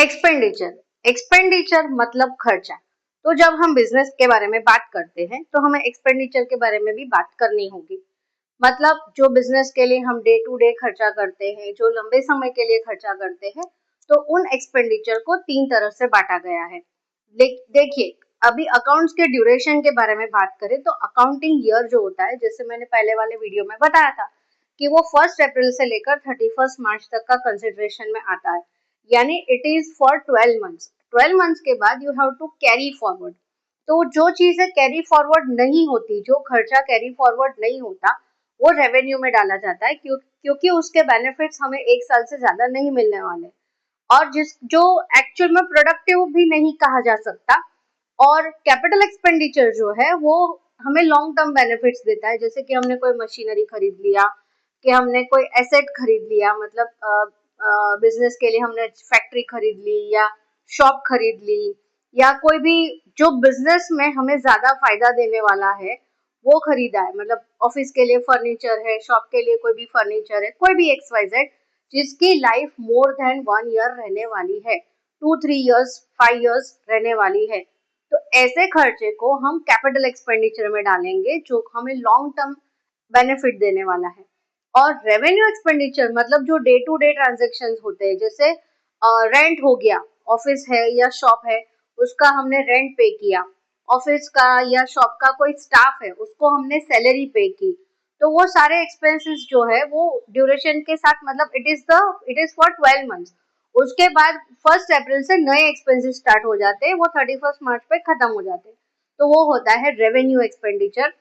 Expenditure मतलब खर्चा। तो जब हम बिजनेस के बारे में बात करते हैं तो हमें एक्सपेंडिचर के बारे में भी बात करनी होगी। मतलब जो बिजनेस के लिए हम डे टू डे खर्चा करते हैं, जो लंबे समय के लिए खर्चा करते हैं, तो उन एक्सपेंडिचर को तीन तरह से बांटा गया है। देखिए, अभी अकाउंट्स के ड्यूरेशन के बारे में बात करें तो अकाउंटिंग ईयर जो होता है, जैसे मैंने पहले वाले वीडियो में बताया था कि वो 1 अप्रैल से लेकर 31 मार्च तक का कंसिडरेशन में आता है, यानी it is for 12 months. 12 months के बाद you have to carry forward. तो जो चीजें कैरी फॉरवर्ड नहीं होती, जो खर्चा कैरी फॉरवर्ड नहीं होता, वो रेवेन्यू में डाला जाता है, क्योंकि उसके बेनिफिट्स हमें 1 साल से ज्यादा नहीं मिलने वाले, और जो एक्चुअल में प्रोडक्टिव भी नहीं कहा जा सकता। और कैपिटल एक्सपेंडिचर जो है वो हमें लॉन्ग टर्म बेनिफिट्स देता है, जैसे कि हमने कोई मशीनरी खरीद लिया, कि हमने कोई एसेट खरीद लिया, मतलब बिजनेस के लिए हमने फैक्ट्री खरीद ली या शॉप खरीद ली, या कोई भी जो बिजनेस में हमें ज्यादा फायदा देने वाला है वो खरीदा है। मतलब ऑफिस के लिए फर्नीचर है, शॉप के लिए कोई भी फर्नीचर है, कोई भी XYZ जिसकी लाइफ मोर देन 1 ईयर रहने वाली है, 2-3 इयर्स 5 इयर्स रहने वाली है, तो ऐसे खर्चे को हम कैपिटल एक्सपेंडिचर में डालेंगे जो हमें लॉन्ग टर्म बेनिफिट देने वाला है। और रेवेन्यू एक्सपेंडिचर मतलब जो डे टू डे ट्रांजेक्शन होते हैं, जैसे रेंट हो गया, ऑफिस है या शॉप है उसका हमने रेंट पे किया, ऑफिस का या शॉप का कोई स्टाफ है उसको हमने सैलरी पे की, तो वो सारे एक्सपेंसेस जो है वो ड्यूरेशन के साथ, मतलब इट इज फॉर 12 मंथ्स। उसके बाद 1 अप्रैल से नए एक्सपेंसेस स्टार्ट हो जाते हैं, वो 31 मार्च पे खत्म हो जाते हैं। तो वो होता है रेवेन्यू एक्सपेंडिचर,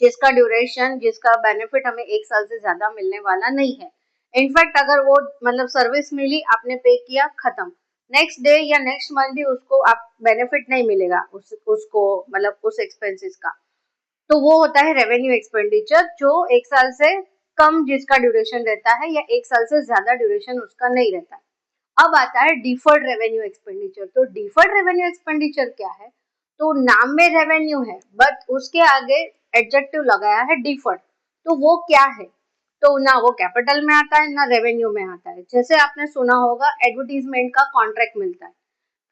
जिसका ड्यूरेशन, जिसका बेनिफिट हमें 1 साल से ज्यादा मिलने वाला नहीं है। इनफैक्ट अगर वो मतलब सर्विस मिली, आपने पे किया, खत्म, नेक्स्ट डे या नेक्स्ट मंथ भी उसको आप बेनिफिट नहीं मिलेगा उसको, मतलब उस एक्सपेंसेस का। तो वो होता है रेवेन्यू एक्सपेंडिचर, जो 1 साल से कम जिसका ड्यूरेशन रहता है या 1 साल से ज्यादा ड्यूरेशन उसका नहीं रहता है। अब आता है डिफर्ड रेवेन्यू एक्सपेंडिचर। तो डिफर्ड रेवेन्यू एक्सपेंडिचर क्या है? तो नाम में रेवेन्यू है बट उसके आगे एडजेक्टिव लगाया है डिफर्ड। तो वो क्या है? तो ना वो कैपिटल में आता है ना रेवेन्यू में आता है। जैसे आपने सुना होगा एडवर्टीजमेंट का कॉन्ट्रैक्ट मिलता है,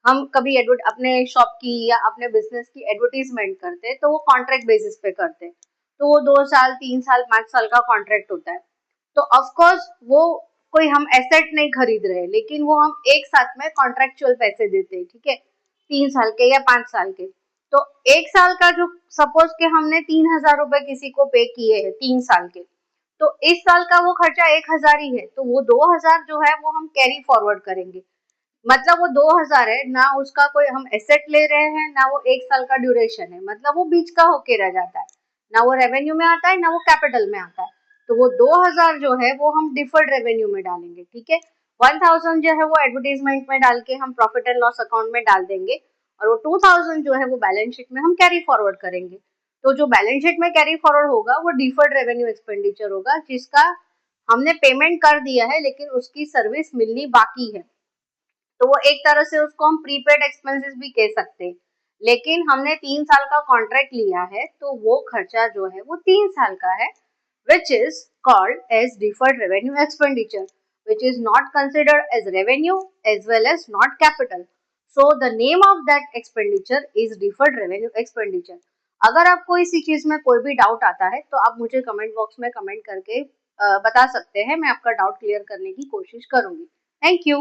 हम कभी अपने शॉप की या अपने बिजनेस की एडवर्टीजमेंट करते हैं तो वो कॉन्ट्रैक्ट बेसिस पे करते हैं, तो वो 2 साल 3 साल 5 साल का कॉन्ट्रैक्ट होता है। तो ऑफकोर्स वो कोई हम एसेट नहीं खरीद रहे, लेकिन वो हम एक साथ में कॉन्ट्रेक्चुअल पैसे देते हैं, ठीक है, 3 साल के या 5 साल के। तो 1 साल का जो, सपोज के हमने 3,000 रुपए किसी को पे किए हैं 3 साल के, तो इस साल का वो खर्चा 1,000 ही है, तो वो 2,000 जो है वो हम कैरी फॉरवर्ड करेंगे। मतलब वो 2,000 है ना, उसका कोई हम एसेट ले रहे हैं ना, वो 1 साल का ड्यूरेशन है, मतलब वो बीच का होके रह जाता है, ना वो रेवेन्यू में आता है ना वो कैपिटल में आता है। तो वो 2,000 जो है वो हम डिफर्ड रेवेन्यू में डालेंगे, ठीक है। 1,000 जो है वो एडवर्टीजमेंट में डाल के हम प्रॉफिट एंड लॉस अकाउंट में डाल देंगे, और वो 2,000 जो है वो बैलेंस शीट में हम कैरी फॉरवर्ड करेंगे। तो जो बैलेंस शीट में कैरी फॉरवर्ड होगा वो डिफर्ड रेवेन्यू एक्सपेंडिचर होगा, जिसका हमने पेमेंट कर दिया है लेकिन उसकी सर्विस मिलनी बाकी है। तो वो एक तरह से उसको हम प्रीपेड एक्सपेंसेस भी कह सकते हैं। लेकिन हमने 3 साल का कॉन्ट्रैक्ट लिया है तो वो खर्चा जो है वो 3 साल का है, which is called as deferred revenue expenditure, which is not considered as revenue as well as not capital. So the name of that expenditure is deferred revenue expenditure. अगर आपको इसी चीज में कोई भी डाउट आता है तो आप मुझे कमेंट बॉक्स में कमेंट करके बता सकते हैं, मैं आपका डाउट क्लियर करने की कोशिश करूंगी। Thank you.